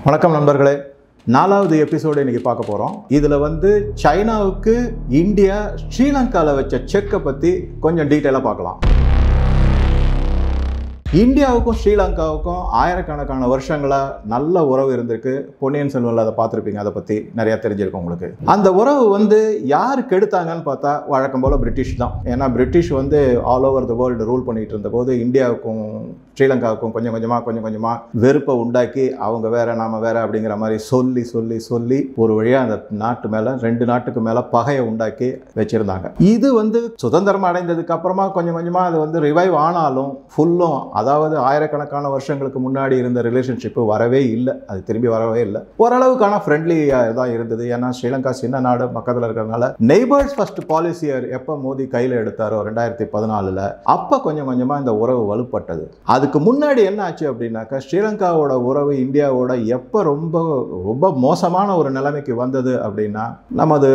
வணக்கம் நண்பர்களே, 4வது எபிசோடு இன்னைக்கு பார்க்க போகிறோம். இதில் சைனாவுக்கு இந்தியா ஸ்ரீலங்காவில் வச்ச செக்கை பற்றி கொஞ்சம் டீட்டெயிலாக பார்க்கலாம். இந்தியாவுக்கும் ஸ்ரீலங்காவுக்கும் ஆயிரக்கணக்கான வருஷங்களாக நல்ல உறவு இருந்திருக்கு. பொன்னியின் செல்வனில் அதை பார்த்துருப்பீங்க, அதை பற்றி நிறையா தெரிஞ்சிருக்கும் உங்களுக்கு. அந்த உறவு யார் கெடுத்தாங்கன்னு பார்த்தா வழக்கம் போல் பிரிட்டிஷ் தான். ஏன்னா British all over the world rule பண்ணிகிட்டு இருந்தபோது இந்தியாவுக்கும் ஸ்ரீலங்காவுக்கும் கொஞ்சம் கொஞ்சமாக வெறுப்பை உண்டாக்கி அவங்க வேற நாம வேற அப்படிங்கிற மாதிரி சொல்லி ஒரு வழியாக அந்த நாட்டு மேலே 2 நாட்டுக்கு மேலே பகையை உண்டாக்கி வச்சுருந்தாங்க. இது சுதந்திரம் அடைந்ததுக்கு அப்புறமா கொஞ்சம் கொஞ்சமாக அது ரிவைவ் ஆனாலும் ஃபுல்லும், அதாவது ஆயிரக்கணக்கான வருஷங்களுக்கு முன்னாடி இருந்த ரிலேஷன்ஷிப்பு வரவே இல்லை. அது திரும்பி வரவே இல்லை. ஓரளவுக்கான ஃப்ரெண்ட்லியாக தான் இருந்தது. ஏன்னா ஸ்ரீலங்கா சின்ன நாடு, பக்கத்தில் இருக்கிறதுனால. நெய்பர்ஸ் ஃபர்ஸ்ட் பாலிசியர் எப்போ மோடி கையில் எடுத்தாரோ 2014, அப்போ கொஞ்சம் கொஞ்சமாக இந்த உறவு வலுப்பட்டது. அதுக்கு முன்னாடி என்ன ஆச்சு அப்படின்னாக்கா, ஸ்ரீலங்காவோட உறவு இந்தியாவோட எப்போ ரொம்ப மோசமான ஒரு நிலைமைக்கு வந்தது அப்படின்னா, நமது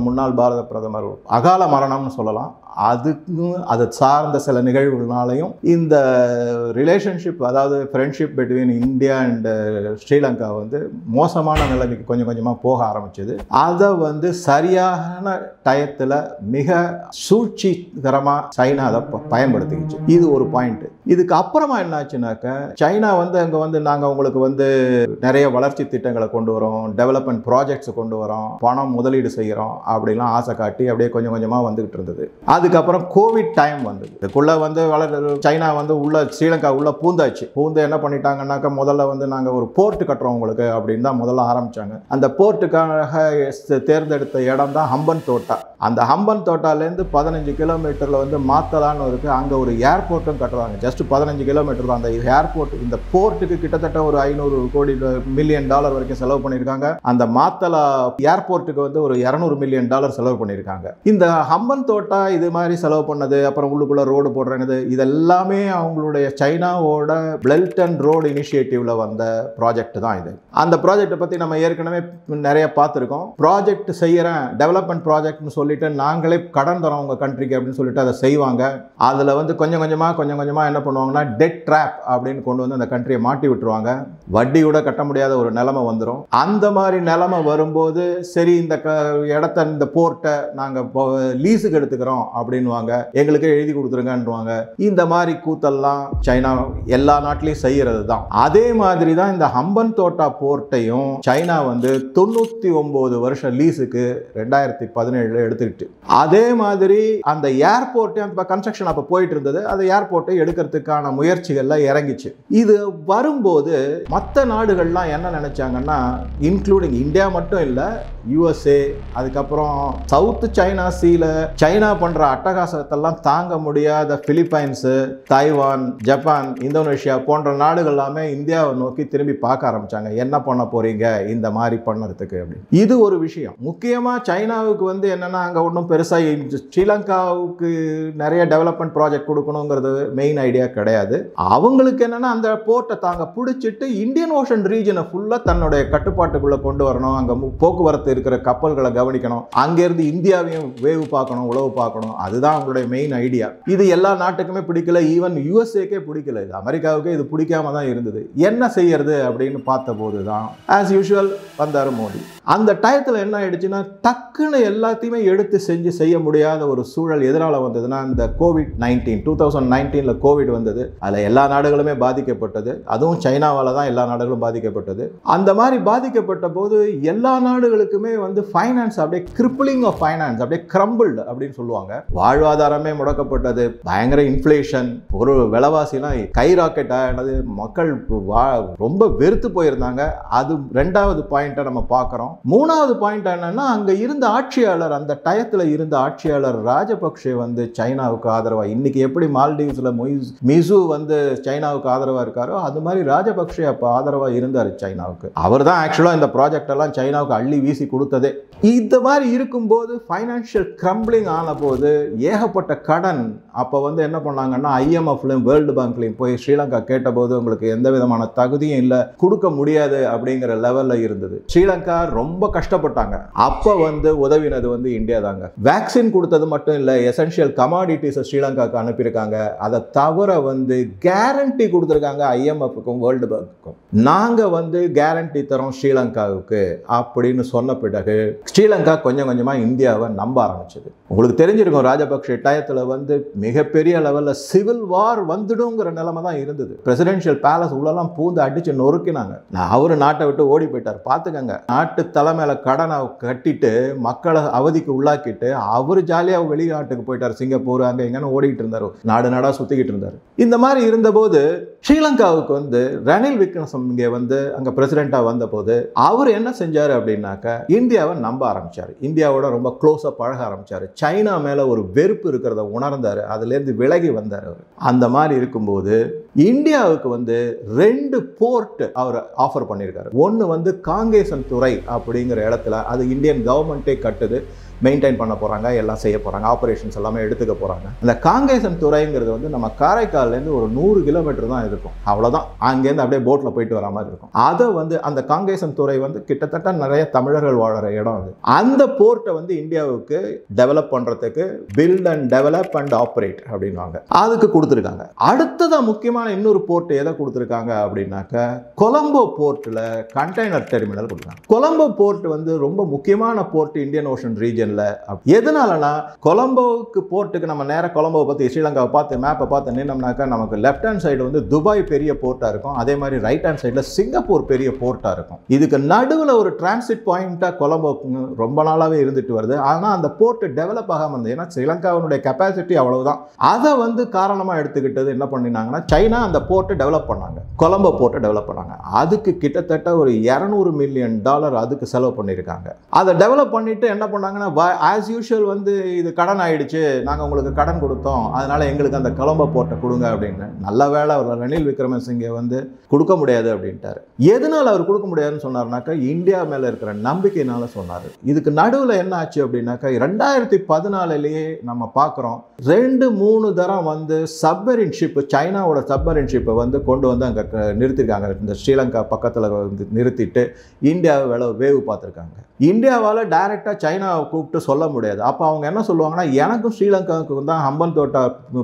முன்னாள் பாரத பிரதமர் அகால மரணம்னு சொல்லலாம். அதுக்கும் அதை சார்ந்த சில நிகழ்வுகளாலையும் இந்த ரிலேஷன்ஷிப், அதாவது friendship between India and Sri Lanka மோசமான நிலைமைக்கு கொஞ்சம் கொஞ்சமாக போக ஆரம்பிச்சது. அதை சரியான டயத்தில் மிக சூழ்ச்சிகரமாக சைனா அதை பயன்படுத்திக்கிச்சு. இது ஒரு பாயிண்ட். இதுக்கு அப்புறமா என்னாச்சுனாக்க, சைனா அங்கே நாங்கள் உங்களுக்கு நிறைய வளர்ச்சி திட்டங்களை கொண்டு வரோம், டெவலப்மெண்ட் ப்ராஜெக்ட்ஸ் கொண்டு வரோம், பணம் முதலீடு செய்கிறோம் அப்படிலாம் ஆசை காட்டி அப்படியே கொஞ்சம் கொஞ்சமாக வந்துகிட்டு இருந்தது. அதுக்கப்புறம் கோவிட் டைம் இதுக்குள்ள சைனா உள்ள ஸ்ரீலங்கா உள்ள பூந்து என்ன பண்ணிட்டாங்கன்னாக்கா, முதல்ல நாங்கள் ஒரு போர்ட் கட்டுறோம் உங்களுக்கு அப்படின்னு தான் முதல்ல ஆரம்பிச்சாங்க. அந்த போர்ட்டுக்காக தேர்ந்தெடுத்த இடம் தான் ஹம்பன் தோட்டா. அந்த ஹம்பன் தோட்டாலேருந்து 15 கிலோமீட்டரில் மாத்தலான்னு இருக்கு. அங்கே ஒரு ஏர்போர்ட்டும் கட்டுறாங்க. ஜஸ்ட் 15 கிலோமீட்டர் தான் அந்த ஏர்போர்ட். இந்த போர்ட்டுக்கு கிட்டத்தட்ட ஒரு $500 மில்லியன் வரைக்கும் செலவு பண்ணியிருக்காங்க. அந்த மாத்தலா ஏர்போர்ட்டுக்கு ஒரு $200 மில்லியன் செலவு பண்ணியிருக்காங்க. இந்த ஹம்பன் தோட்டா இது மாதிரி செலவு பண்ணது, அப்புறம் உள்ளுக்குள்ள ரோடு போடுறது, இதெல்லாமே அவங்களுடைய சைனாவோட பெல்ட் அண்ட் ரோடு இனிஷியேட்டிவ்ல வந்த ப்ராஜெக்ட் தான் இது. அந்த ப்ராஜெக்டை பற்றி நம்ம ஏற்கனவே நிறைய பார்த்துருக்கோம். ப்ராஜெக்ட் செய்யறேன், டெவலப்மெண்ட் ப்ராஜெக்ட்னு சொல்லிட்டு நாங்களே கடன் தரோம் உங்க கண்ட்ரிக்கு அப்படின்னு சொல்லிட்டு அதை செய்வாங்க. அதில் கொஞ்சம் கொஞ்சமாக என்ன பண்ணுவாங்கன்னா, டெட் ட்ராப் அப்படின்னு கொண்டு அந்த கண்ட்ரியை மாட்டி விட்டுருவாங்க. வட்டி கூட கட்ட முடியாத ஒரு நிலைமை வந்துடும். அந்த மாதிரி நிலைமை வரும்போது, சரி இந்த இடத்த, இந்த போர்ட்டை நாங்கள் லீஸுக்கு எடுத்துக்கிறோம் அப்படின்வாங்க, எங்களுக்கு எழுதி கொடுத்துருங்கன்னுவாங்க. இந்த மாதிரி கூத்தெல்லாம் சைனா எல்லா நாட்டிலையும் செய்யறது தான். அதே மாதிரி தான் இந்த ஹம்பன் தோட்டா போர்ட்டையும் சைனா 99 வருஷம் லீஸுக்கு 2017 எடுத்துக்கிட்டு, அதே மாதிரி அந்த ஏர்போர்ட்டை கன்ஸ்ட்ரக்ஷன் அப்போ போயிட்டு இருந்தது. அந்த ஏர்போர்ட்டை எடுக்கிறதுக்கான முயற்சிகள்ல இறங்கிச்சு. இது வரும்போது மற்ற நாடுகள்லாம் என்ன நினைச்சாங்கன்னா, இன்க்ளூடிங் இந்தியா மட்டும் இல்லை, USA, அதுக்கப்புறம் சவுத் சைனா சீல சைனா பண்ற அட்டகாசத்தெல்லாம் தாங்க முடியாத பிலிப்பைன்ஸ், தைவான், ஜப்பான், இந்தோனேஷியா போன்ற நாடுகள் எல்லாமே இந்தியாவை நோக்கி திரும்பி பார்க்க ஆரம்பிச்சாங்க. என்ன பண்ண போறீங்க இந்த மாதிரி பண்ணறதுக்கு அப்படின்னு. இது ஒரு விஷயம். முக்கியமா சைனாவுக்கு என்னன்னா, அங்க ஒன்றும் பெருசா ஸ்ரீலங்காவுக்கு நிறைய டெவலப்மெண்ட் ப்ராஜெக்ட் கொடுக்கணுங்கிறது மெயின் ஐடியா கிடையாது. அவங்களுக்கு என்னன்னா, அந்த போர்ட்டை தாங்க பிடிச்சிட்டு இந்தியன் ஓஷன் ரீஜனை ஃபுல்லா தன்னுடைய கட்டுப்பாட்டுக்குள்ள கொண்டு வரணும். அங்க போக்குவரத்து இருக்கிற கப்பல்களை கவனிக்கணும், அங்கிருந்து இந்தியாவையும் வேவு பார்க்கணும், உளவு பார்க்கணும். அதுதான் அவங்களுடைய மெயின் ஐடியா. இது எல்லா நாட்டுக்குமே பிடிக்கல. ஈவன் USAக்கே பிடிக்கல. இது அமெரிக்காவுக்கே இது பிடிக்காம தான் இருந்தது. என்ன செய்யறது அப்படின்னு பார்த்த போது தான் ஆஸ் யூஷுவல் வந்தாரு மோடி. அந்த டயத்தில் என்ன ஆயிடுச்சுன்னா, டக்குன்னு எல்லாத்தையுமே எடுத்து செய்ய முடியாத ஒரு சூழல் எதனால வந்ததுன்னா, இந்த COVID-19 2019 கோவிட் வந்தது. அதில் எல்லா நாடுகளுமே பாதிக்கப்பட்டது. அதுவும் சைனாவால தான் எல்லா நாடுகளும் பாதிக்கப்பட்டது. அந்த மாதிரி பாதிக்கப்பட்ட போது எல்லா நாடுகளுக்குமே ஃபைனான்ஸ் அப்படியே கிரிப்பிளிங் ஆஃப் ஃபைனான்ஸ் அப்படியே கிரம்பிள்டு அப்படின்னு சொல்லுவாங்க. வாழ்வாதாரமே முடக்கப்பட்டது. பயங்கர இன்ஃப்ளேஷன், ஒரு விலைவாசிலாம் கை ராக்கெட் ஆனது. மக்கள் ரொம்ப வெறுத்து போயிருந்தாங்க. அது 2வது பாயிண்டை நம்ம பார்க்குறோம். 3வது பாயிண்ட் என்னன்னா, அங்க இருந்த ஆட்சியாளர், அந்த டயத்தில் இருந்த ஆட்சியாளர் ராஜபக்ஷே சைனாவுக்கு ஆதரவா, இன்னைக்கு எப்படி மால்டீவ்ஸ்ல மிசு சைனாவுக்கு ஆதரவா இருக்காரோ, அது மாதிரி ராஜபக்ஷே அப்ப ஆதரவா இருந்தார் சைனாவுக்கு. அவர் தான் ஆக்சுவலா இந்த ப்ராஜெக்ட் எல்லாம் சைனாவுக்கு அள்ளி வீசி கொடுத்ததே. இந்த மாதிரி இருக்கும்போது ஃபைனான்ஷியல் கிரம்பிளிங் ஆன போது ஏகப்பட்ட கடன். அப்போ என்ன பண்ணாங்கன்னா, IMFலையும் வேர்ல்டு பேங்க்லையும் போய் ஸ்ரீலங்கா கேட்டபோது உங்களுக்கு எந்த விதமான தகுதியும் இல்லை, கொடுக்க முடியாது அப்படிங்கிற லெவலில் இருந்தது. ஸ்ரீலங்கா ரொம்ப கஷ்டப்பட்டாங்க. அப்போ வந்து உதவினது வந்து இந்தியா தாங்க. வேக்சின் கொடுத்தது மட்டும் இல்லை, எசென்ஷியல் கமாடிட்டிஸை ஸ்ரீலங்காவுக்கு அனுப்பியிருக்காங்க. அதை தவிர வந்து கேரண்டி கொடுத்துருக்காங்க IMFக்கும் வேர்ல்டு பேங்க்குக்கும். நாங்கள் வந்து கேரண்டி தரோம் ஸ்ரீலங்காவுக்கு அப்படின்னு சொன்ன பிறகு ஸ்ரீலங்கா கொஞ்சம் கொஞ்சமாக இந்தியாவை நம்ப ஆரம்பிச்சது. உங்களுக்கு தெரிஞ்சிருக்கும், ராஜபக்ஷ டயத்தில் வந்து மிகப்பெரிய லெவலில் சிவில் வார் வந்துடுங்கிற நிலைமை தான் இருந்தது. பிரசிடென்ஷியல் பேலஸ் உள்ளெல்லாம் பூந்து அடிச்சு நொறுக்கினாங்க. அவரு நாட்டை விட்டு ஓடி போயிட்டார். பார்த்துக்கங்க, நாட்டு தலைமையில கடனை கட்டிட்டு மக்களை அவதிக்கு உள்ளாக்கிட்டு அவரு ஜாலியாக வெளிநாட்டுக்கு போயிட்டார். சிங்கப்பூர் அங்கே எங்கன்னு ஓடிக்கிட்டு இருந்தார், நாடு நாடா சுத்திக்கிட்டு இருந்தார். இந்த மாதிரி இருந்தபோது ஸ்ரீலங்காவுக்கு வந்து ரணில் விக்ரமசிங்கே வந்து அங்கே பிரசிடென்ட்டாக வந்த போது அவர் என்ன செஞ்சார் அப்படின்னாக்க இந்தியாவை நம்ப ஆரம்பிச்சார். இந்தியாவோட ரொம்ப க்ளோஸாக பழக ஆரம்பிச்சார். சைனா மேலே ஒரு வெறுப்பு இருக்கிறத உணர்ந்தார். அதுலேருந்து விலகி வந்தார் அவர். அந்த மாதிரி இருக்கும்போது இந்தியாவுக்கு வந்து 2 போர்ட் அவர் ஆஃபர் பண்ணியிருக்காரு. ஒன்று வந்து காங்கேசன் துறை அப்படிங்கிற இடத்துல, அது இந்தியன் கவர்மெண்ட்டே கட்டுது, மெயின்டைன் பண்ண போகிறாங்க, எல்லாம் செய்ய போகிறாங்க, ஆப்ரேஷன்ஸ் எல்லாமே எடுத்துக்க போகிறாங்க. இந்த காங்கேசன் துறைங்கிறது வந்து நம்ம காரைக்கால்லேருந்து ஒரு 100 கிலோமீட்டர் தான் இருக்கும், அவ்வளோதான். அங்கேருந்து அப்படியே போட்டில் போயிட்டு வர மாதிரி இருக்கும். அதை வந்து அந்த காங்கேசன் துறை வந்து கிட்டத்தட்ட நிறைய தமிழர்கள் வாழற இடம் அது. அந்த போர்ட்டை வந்து இந்தியாவுக்கு டெவலப் பண்ணுறதுக்கு build and develop and operate அப்படின்வாங்க, அதுக்கு கொடுத்துருக்காங்க. அடுத்ததான் முக்கியமான இன்னொரு போர்ட் எதை கொடுத்துருக்காங்க அப்படின்னாக்க கொலம்போ போர்ட்டில் கண்டெய்னர் டெர்மினல் கொடுத்தாங்க. கொலம்போ போர்ட் வந்து ரொம்ப முக்கியமான போர்ட் இந்தியன் ஓஷன் ரீஜன். எதனாலனா கொலம்போவுக்கு போர்ட்டுக்கு நம்ம நேர கொலம்போவை பத்தி ஸ்ரீலங்காவை பார்த்து மேப்பை பார்த்து நின்னோம்னாக்கா நமக்கு லெஃப்ட் ஹேண்ட் சைடு வந்து துபாய் பெரிய போர்ட்டா இருக்கும், அதே மாதிரி ரைட் ஹேண்ட் சைடுல சிங்கப்பூர் பெரிய போர்ட்டா இருக்கும். இதுக்கு நடுவில் ஒரு டிரான்சிட் பாயிண்டா கொலம்போ ரொம்ப நாளாவே இருந்துட்டு வருது. ஆனா அந்த போர்ட் டெவலப் ஆகாம இருந்தது. ஏன்னா ஸ்ரீலங்காவுடைய கெப்பாசிட்டி அவ்வளவுதான். அதை வந்து காரணமா எடுத்துக்கிட்டது என்ன பண்ணினாங்கன்னா சைனா அந்த போர்ட்டை டெவலப் பண்ணாங்க, கொலம்போ போர்ட்டை டெவலப் பண்ணாங்க. அதுக்கு கிட்டத்தட்ட ஒரு $200 மில்லியன் அதுக்கு செலவு பண்ணியிருக்காங்க. அதை டெவலப் பண்ணிட்டு என்ன பண்ணாங்கன்னா ஆஸ் யூஷுவல் வந்து இது கடன் ஆயிடுச்சு, நாங்கள் உங்களுக்கு கடன் கொடுத்தோம், அதனால எங்களுக்கு அந்த கொலம்போ போர்ட்டை கொடுங்க அப்படின்னு. நல்ல வேளை அவர் ரணில் விக்ரமசிங்கே வந்து கொடுக்க முடியாது அப்படின்ட்டார். எதனால அவர் கொடுக்க முடியாதுன்னு சொன்னார்னாக்கா இந்தியா மேலே இருக்கிற நம்பிக்கையினால சொன்னார். இதுக்கு நடுவில் என்ன ஆச்சு அப்படின்னாக்கா 2014 நம்ம பார்க்குறோம் 2-3 தரம் வந்து சப்மரின் ஷிப், சைனாவோட சப்மரின் ஷிப்பை வந்து கொண்டு வந்து அங்கே நிறுத்திருக்காங்க. இந்த ஸ்ரீலங்கா பக்கத்தில் வந்து நிறுத்திட்டு இந்தியாவை வேவு பார்த்துருக்காங்க. இந்தியாவால் டைரெக்டாக சைனாவை கூப்பிட்டு சொல்ல முடியாது. அப்போ அவங்க என்ன சொல்லுவாங்கன்னா எனக்கும் ஸ்ரீலங்காவுக்கு தான் ஹம்பன்தோட்டா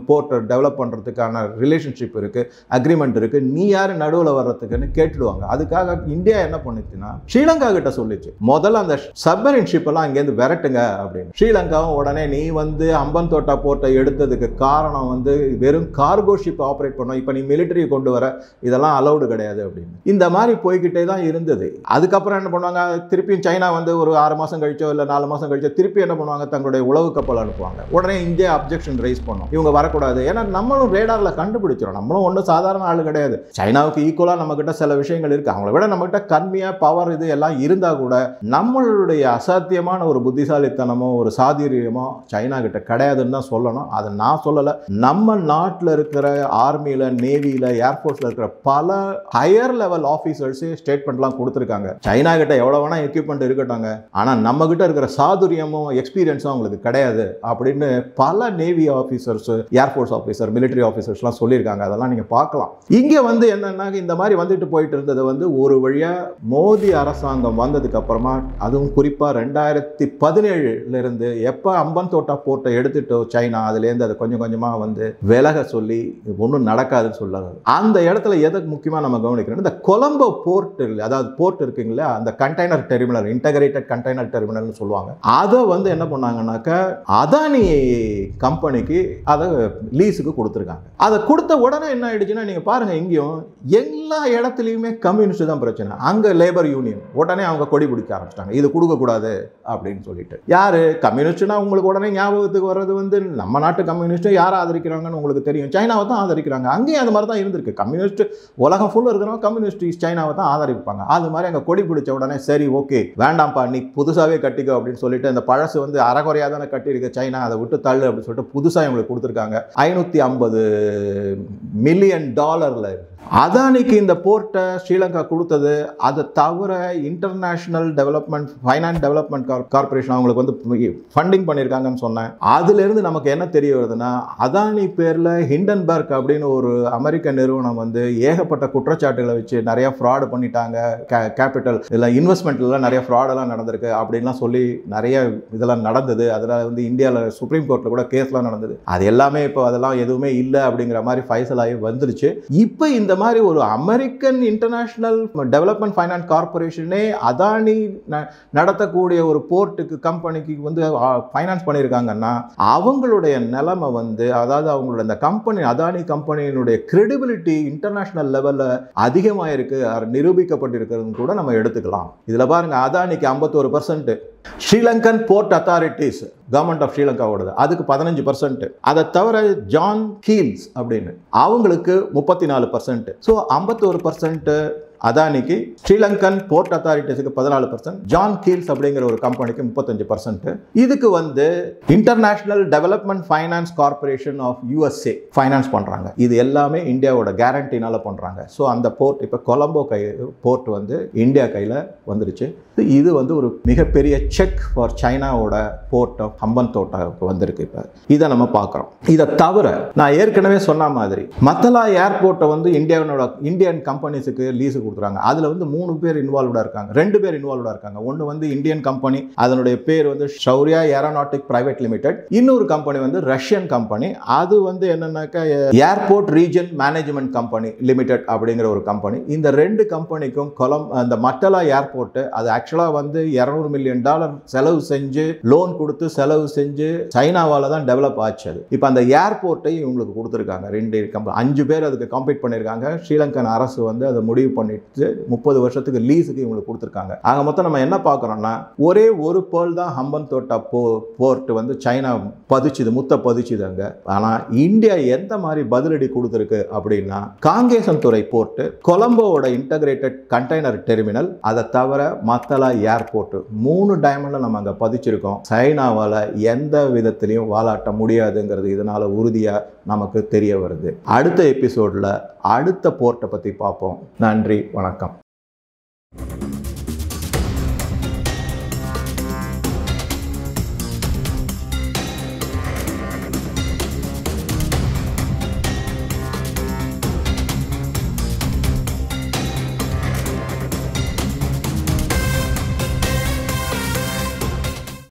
போர்ட்டை டெவலப் பண்ணுறதுக்கான ரிலேஷன்ஷிப் இருக்குது, அக்ரிமெண்ட் இருக்குது, நீ யார் நடுவில் வர்றதுக்குன்னு கேட்டுடுவாங்க. அதுக்காக இந்தியா என்ன பண்ணிச்சுன்னா ஸ்ரீலங்கா கிட்ட சொல்லிச்சு முதல்ல அந்த சப்மரின் ஷிப்பெல்லாம் அங்கேருந்து விரட்டுங்க அப்படின்னு. ஸ்ரீலங்காவும் உடனே நீ வந்து ஹம்பன்தோட்டா போர்ட்டை எடுத்ததுக்கு காரணம் வந்து வெறும் கார்கோ ஷிப் ஆப்ரேட் பண்ணோம், இப்போ நீ மிலிட்டரி கொண்டு வர, இதெல்லாம் அலௌடு கிடையாது அப்படின்னு. இந்த மாதிரி போய்கிட்டே தான் இருந்தது. அதுக்கப்புறம் என்ன பண்ணுவாங்க, திருப்பியும் சைனா வந்து ஒரு 6 மாதம் கழிச்சோ இல்லை 4 மாதம் கழிச்சோ திருப்பி என்ன பண்ணுவாங்க, தங்களுடைய உளவு கப்பல் அனுப்புவாங்க. உடனே இந்தியா அப்ஜெக்ஷன் ரைஸ் பண்ணும், இவங்க வரக்கூடாது. ஏன்னா நம்மளும் ரேடாரில் கண்டுபிடிச்சிடும், நம்மளும் ஒன்றும் சாதாரண ஆள் கிடையாது. சைனாவுக்கு ஈக்குவலாக நம்மகிட்ட சில விஷயங்கள் இருக்குது, அவங்கள விட நம்மகிட்ட கம்மியாக பவர் இது எல்லாம் இருந்தால் கூட நம்மளுடைய அசாத்தியமான ஒரு புத்திசாலித்தனமோ ஒரு சாதுரியமோ சைனா கிட்ட கிடையாதுன்னு தான் சொல்லணும். அதை நான் சொல்லலை, நம்ம நாட்டில் இருக்கிற ஆர்மியில், நேவியில், ஏர்ஃபோர்ஸில் இருக்கிற பல ஹையர் லெவல் ஆஃபீஸர்ஸே ஸ்டேட்மெண்ட்லாம் கொடுத்துருக்காங்க. சைனா கிட்ட எவ்வளோ வேணால் எக்யூப்மெண்ட் இருக்கட்டும், ஆனால் நம்ம கிட்ட இருக்கிற சாதுரியமும் எக்ஸ்பீரியன்ஸும் அவங்களுக்கு கிடையாது அப்படின்னு பல navy officers, air force officer, military ஆஃபீஸர்ஸ்லாம் சொல்லியிருக்காங்க. அதெல்லாம் நீங்கள் பார்க்கலாம். இங்கே வந்து என்னன்னா இந்த மாதிரி வந்துட்டு போயிட்டு இருந்தது வந்து ஒரு வழியாக மோடி அரசாங்கம் வந்ததுக்கு அப்புறமா, அதுவும் குறிப்பாக 2017 எப்போ ஹம்பன்தோட்டா போர்ட்டை எடுத்துட்டோ சைனா, அதுலேருந்து அதை கொஞ்சம் கொஞ்சமாக வந்து விலக சொல்லி ஒன்றும் நடக்காதுன்னு சொல்லாது. அந்த இடத்துல எதுக்கு முக்கியமாக நம்ம கவனிக்கிறோம், இந்த கொலம்போ போர்ட், அதாவது போர்ட் இருக்குங்களா, அந்த container terminal, integrated container terminal சொல்லுவாங்க. அதை வந்து என்ன பண்ணாங்கன்னாக்கா அதானி கம்பெனிக்கு அதை லீஸுக்கு கொடுத்துருக்காங்க. அதை கொடுத்த உடனே என்ன ஆயிடுச்சுன்னா நீங்க பாருங்க, இங்கேயும் எல்லா இடத்துலையுமே கம்யூனிஸ்ட் தான் பிரச்சனை. அங்க லேபர் யூனியன் உடனே அவங்க கொடி பிடிக்க ஆரம்பிச்சிட்டாங்க, இது கொடுக்க கூடாது அப்படின்னு சொல்லிட்டு. யாரு கம்யூனிஸ்ட்னா உங்களுக்கு உடனே ஞாபகத்துக்கு வர்றது வந்து நம்ம நாட்டு கம்யூனிஸ்ட் யாரை ஆதரிக்கிறாங்கன்னு உங்களுக்கு தெரியும், சைனாவை தான் ஆதரிக்கிறாங்க. அங்கேயும் அது மாதிரி தான் இருந்திருக்கு. கம்யூனிஸ்ட் உலகம் ஃபுல்லாக இருக்கிறவங்க கம்யூனிஸ்ட் சைனாவை தான் ஆதரிப்பாங்க. அது மாதிரி அங்கே கொடி பிடிச்ச உடனே சரி ஓகே வேண்டாம்ப்பா நீ புதுசாகவே கட்டிக்கோ அப்படின்னு சொல்லிட்டு, அந்த பழசு வந்து அறகுறையாக தானே கட்டியிருக்க சைனா, அதை விட்டு தள்ளு அப்படின்னு சொல்லிட்டு புதுசாக இவங்களுக்கு கொடுத்துருக்காங்க. $550 மில்லியன் அதானிக்கு இந்த போர்ட்டை ஸ்ரீலங்கா கொடுத்தது, அதை தவிர இன்டர்நேஷனல் ஃபைனான்ஸ் டெவலப்மெண்ட் கார்பரேஷன் அவங்களுக்கு வந்து ஃபண்டிங் பண்ணியிருக்காங்கன்னு சொன்னேன். அதிலிருந்து நமக்கு என்ன தெரிய வருதுன்னா, அதானி பேரில் ஹிண்டன்பர்க் அப்படின்னு ஒரு அமெரிக்க நிறுவனம் வந்து ஏகப்பட்ட குற்றச்சாட்டுகளை வச்சு நிறைய ஃப்ராடு பண்ணிட்டாங்க, கேபிட்டல் இல்லை இன்வெஸ்ட்மெண்ட்லாம் நிறைய ஃப்ராடெல்லாம் நடந்திருக்கு அப்படின்லாம் சொல்லி நிறைய இதெல்லாம் நடந்தது. அதில் வந்து இந்தியாவில் சுப்ரீம் கோர்ட்டில் கூட கேஸ்லாம் நடந்தது. அது எல்லாமே இப்போ அதெல்லாம் எதுவுமே இல்லை அப்படிங்கிற மாதிரி ஃபைசல் ஆகி வந்துருச்சு. இப்போ இந்த மாதிரி ஒரு அமெரிக்கன் இன்டர்நேஷனல் டெவலப்மெண்ட் ஃபைனான்ஸ் கார்பரேஷனே அதானி நடத்தக்கூடிய ஒரு போர்ட்டுக்கு கம்பெனிக்கு வந்து ஃபைனான்ஸ் பண்ணியிருக்காங்கன்னா அவங்களுடைய நிலைமை வந்து, அதாவது அவங்களோட இந்த கம்பெனி அதானி கம்பெனியினுடைய கிரெடிபிலிட்டி இன்டர்நேஷனல் லெவலில் அதிகமாக இருக்கு, நிரூபிக்கப்பட்டிருக்கிறது கூட நம்ம எடுத்துக்கலாம். இதில் பாருங்க, அதானிக்கு 51%, Sri Lankan port authorities government of ஸ்ரீலங்காவோடது அதுக்கு 15%, அதை தவிர ஜான் கீல்ஸ் அப்படின்னு அவங்களுக்கு 34%. ஸோ 51% அதானிக்கு, ஸ்ரீலங்கன் போர்ட் அத்தாரிட்டிஸுக்கு 14%, ஜான் கீல்ஸ் அப்படிங்கிற ஒரு கம்பெனிக்கு 35%. இதுக்கு வந்து international development finance corporation of USA finance பண்றாங்க. இது எல்லாமே இந்தியாவோட கேரண்டினால பண்றாங்க. ஸோ அந்த போர்ட் இப்போ கொலம்போ போர்ட் வந்து இந்தியா கையில் வந்துருச்சு. இது வந்து ஒரு மிகப்பெரிய செக் ஃபார் சைனாவோட போர்ட் ஆஃப் ஹம்பன்தோட்டாவுக்கு வந்திருக்கு. இப்போ இதை நம்ம பார்க்குறோம். இதை தவிர நான் ஏற்கனவே சொன்ன மாதிரி மத்தலா ஏர்போர்ட்டை வந்து இந்தியன் கம்பெனிஸுக்கு லீஸுக்கு கொடுத்துறாங்க. அதில் வந்து 3 பேர் இன்வால்வ்டாக இருக்காங்க, 2 பேர் இன்வால்வ்டாக இருக்காங்க. ஒன்று வந்து இந்தியன் கம்பெனி, அதனுடைய பேர் வந்து ஷௌரியா ஏரோநாட்டிக் பிரைவேட் லிமிடெட். இன்னொரு கம்பெனி வந்து ரஷ்யன் கம்பெனி, அது வந்து என்னன்னாக்கா airport region management company limited அப்படிங்கிற ஒரு கம்பெனி. இந்த 2 கம்பெனிக்கும் அந்த மட்டலா ஏர்போர்ட் அது ஆக்சுவலாக வந்து $200 மில்லியன் செலவு செஞ்சு, லோன் கொடுத்து செலவு செஞ்சு சைனாவால் தான் டெவலப் ஆச்சு. இப்போ அந்த ஏர்போர்ட்டை இவங்களுக்கு கொடுத்துருக்காங்க. 2 கம்பெனி, 5 பேர் அதுக்கு காம்பீட் பண்ணியிருக்காங்க. ஸ்ரீலங்கன் அரசு வந்து அதை முடிவு பண்ணிட்டு 30 வருஷத்துக்கு லீஸுக்கு இவங்களுக்கு கொடுத்துருக்காங்க. ஆக மொத்தம் நம்ம என்ன பார்க்குறோம்னா, ஒரே ஒரு பேர்ல் தான் ஹம்பன்தோட்டா போர்ட் வந்து சைனா முத்த பதிச்சுது அங்க. ஆனால் இந்தியா எந்த மாதிரி பதிலடி கொடுத்துருக்கு அப்படின்னா, காங்கேசன்துறை போர்ட், கொலம்போவோட இன்டகிரேட்டட் கண்டெய்னர் டெர்மினல், அதை தவிர மத்தலா ஏர்போர்ட், 3 டைமண்ட்ல நம்ம அங்கே பதிச்சிருக்கோம். சைனாவால் எந்த விதத்திலையும் வாலாட்ட முடியாதுங்கிறது இதனால உறுதியாக நமக்கு தெரிய வருது. அடுத்த எபிசோடில் அடுத்த போர்ட்டை பற்றி பார்ப்போம். நன்றி, வணக்கம்.